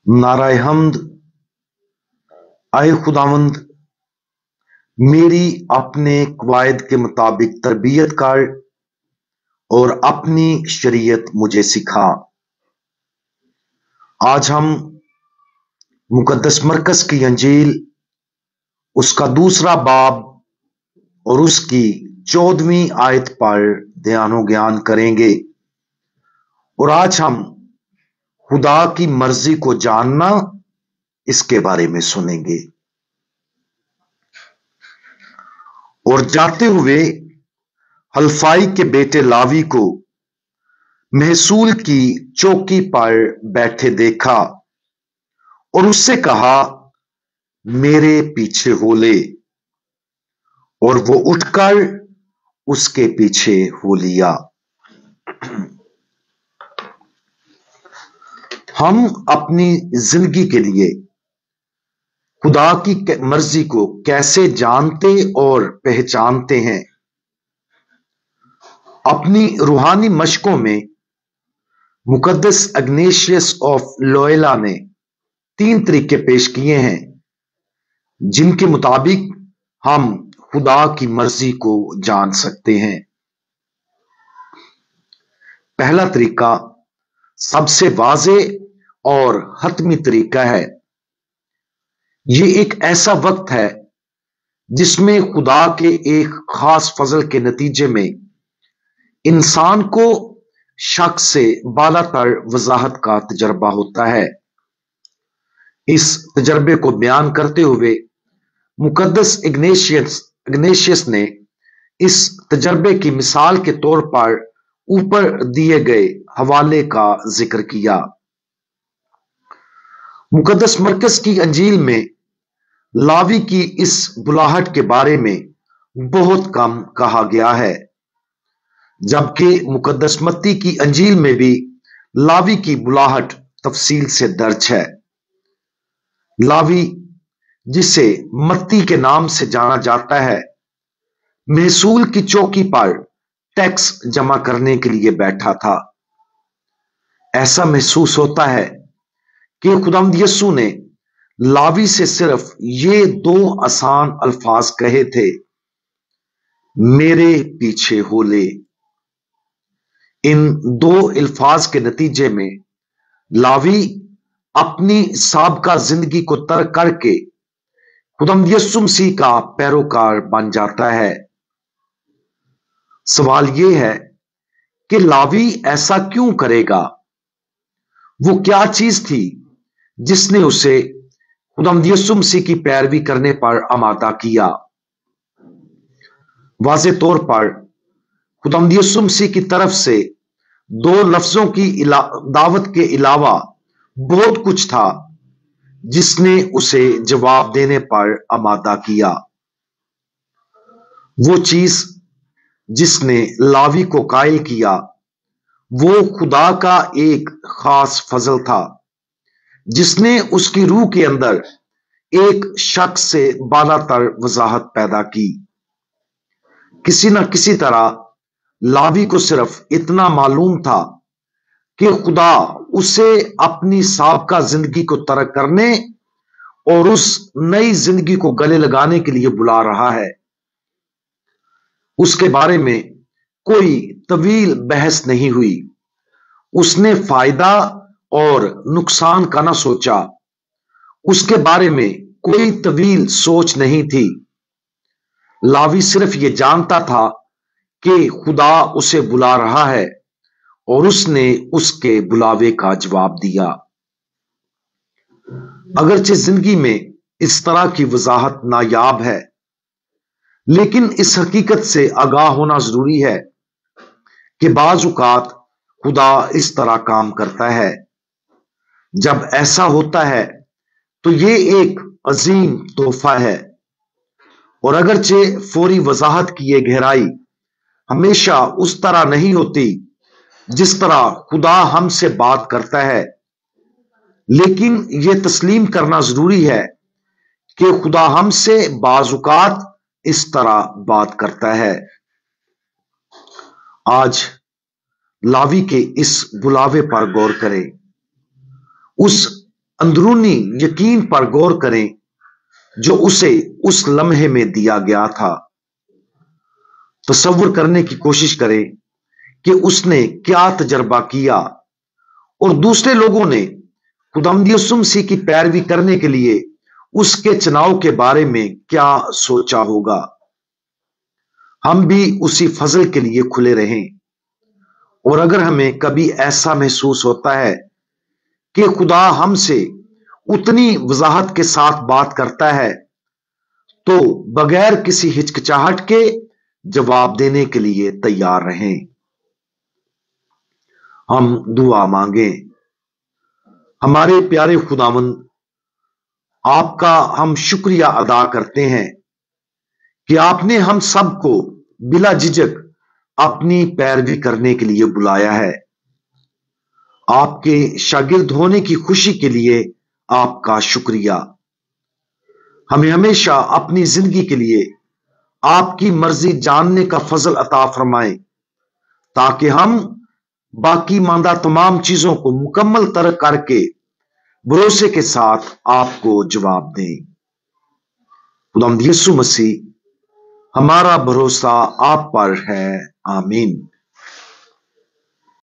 नाराए हमद। आए खुदावंद, मेरी अपने कवायद के मुताबिक तरबियत कर और अपनी शरीयत मुझे सिखा। आज हम मुकद्दस मरकस की अंजील, उसका दूसरा बाब और उसकी 14वीं आयत पर ध्यान ज्ञान करेंगे। और आज हम खुदा की मर्जी को जानना, इसके बारे में सुनेंगे। और जाते हुए हल्फाई के बेटे लावी को महसूल की चौकी पर बैठे देखा और उससे कहा, मेरे पीछे हो ले। और वो उठकर उसके पीछे हो लिया। हम अपनी जिंदगी के लिए खुदा की मर्जी को कैसे जानते और पहचानते हैं? अपनी रूहानी मशकों में मुकद्दस इग्नेशियस ऑफ लोयोला ने 3 तरीके पेश किए हैं जिनके मुताबिक हम खुदा की मर्जी को जान सकते हैं। पहला तरीका सबसे वाज़े और हतमी तरीका है। ये एक ऐसा वक्त है जिसमें खुदा के एक खास फजल के नतीजे में इंसान को शक से बालातर वजाहत का तजर्बा होता है। इस तजर्बे को बयान करते हुए मुकद्दस इग्नेशियस ने इस तजर्बे की मिसाल के तौर पर ऊपर दिए गए हवाले का जिक्र किया। मुकद्दस मरकस की अंजील में लावी की इस बुलाहट के बारे में बहुत कम कहा गया है, जबकि मुकद्दस मत्ती की अंजील में भी लावी की बुलाहट तफसील से दर्ज है। लावी, जिसे मत्ती के नाम से जाना जाता है, महसूल की चौकी पर टैक्स जमा करने के लिए बैठा था। ऐसा महसूस होता है कि खुदावंद यीशु ने लावी से सिर्फ ये 2 आसान अल्फाज कहे थे, मेरे पीछे हो ले। इन 2 अल्फाज के नतीजे में लावी अपनी साबका जिंदगी को तर्क करके खुदावंद यीशु मसीह का पैरोकार बन जाता है। सवाल यह है कि लावी ऐसा क्यों करेगा? वो क्या चीज थी जिसने उसे खुदावंद यीशु मसीह की पैरवी करने पर आमादा किया? वाज़े तौर पर खुदावंद यीशु मसीह की तरफ से 2 लफ्जों की दावत के अलावा बहुत कुछ था जिसने उसे जवाब देने पर आमादा किया। वो चीज जिसने लावी को कायल किया, वो खुदा का एक खास फजल था जिसने उसकी रूह के अंदर एक शक से बालातर वजाहत पैदा की। किसी न किसी तरह लावी को सिर्फ इतना मालूम था कि खुदा उसे अपनी साबका जिंदगी को तर्क करने और उस नई जिंदगी को गले लगाने के लिए बुला रहा है। उसके बारे में कोई तवील बहस नहीं हुई। उसने फायदा और नुकसान का ना सोचा। उसके बारे में कोई तवील सोच नहीं थी। लावी सिर्फ ये जानता था कि खुदा उसे बुला रहा है और उसने उसके बुलावे का जवाब दिया। अगरचे जिंदगी में इस तरह की वजाहत नायाब है, लेकिन इस हकीकत से आगाह होना जरूरी है कि बाज औकात खुदा इस तरह काम करता है। जब ऐसा होता है तो ये एक अजीम तोहफा है, और अगरचे फौरी वजाहत की ये गहराई हमेशा उस तरह नहीं होती जिस तरह खुदा हमसे बात करता है, लेकिन यह तस्लीम करना जरूरी है कि खुदा हमसे बाज औकात इस तरह बात करता है। आज लावी के इस बुलावे पर गौर करें। उस अंदरूनी यकीन पर गौर करें जो उसे उस लम्हे में दिया गया था। तसव्वुर करने की कोशिश करें कि उसने क्या तजर्बा किया और दूसरे लोगों ने खुदावंद यीशु मसीह की पैरवी करने के लिए उसके चुनाव के बारे में क्या सोचा होगा। हम भी उसी फजल के लिए खुले रहें, और अगर हमें कभी ऐसा महसूस होता है कि खुदा हमसे उतनी वजाहत के साथ बात करता है, तो बगैर किसी हिचकिचाहट के जवाब देने के लिए तैयार रहें। हम दुआ मांगे। हमारे प्यारे खुदावंद, आपका हम शुक्रिया अदा करते हैं कि आपने हम सबको बिला झिझक अपनी पैरवी करने के लिए बुलाया है। आपके शागिर्द होने की खुशी के लिए आपका शुक्रिया। हमें हमेशा अपनी जिंदगी के लिए आपकी मर्जी जानने का फजल अता फरमाएं, ताकि हम बाकी मांदा तमाम चीजों को मुकम्मल तरक करके भरोसे के साथ आपको जवाब दें। खुदावंद यीशु मसीह, हमारा भरोसा आप पर है। आमीन।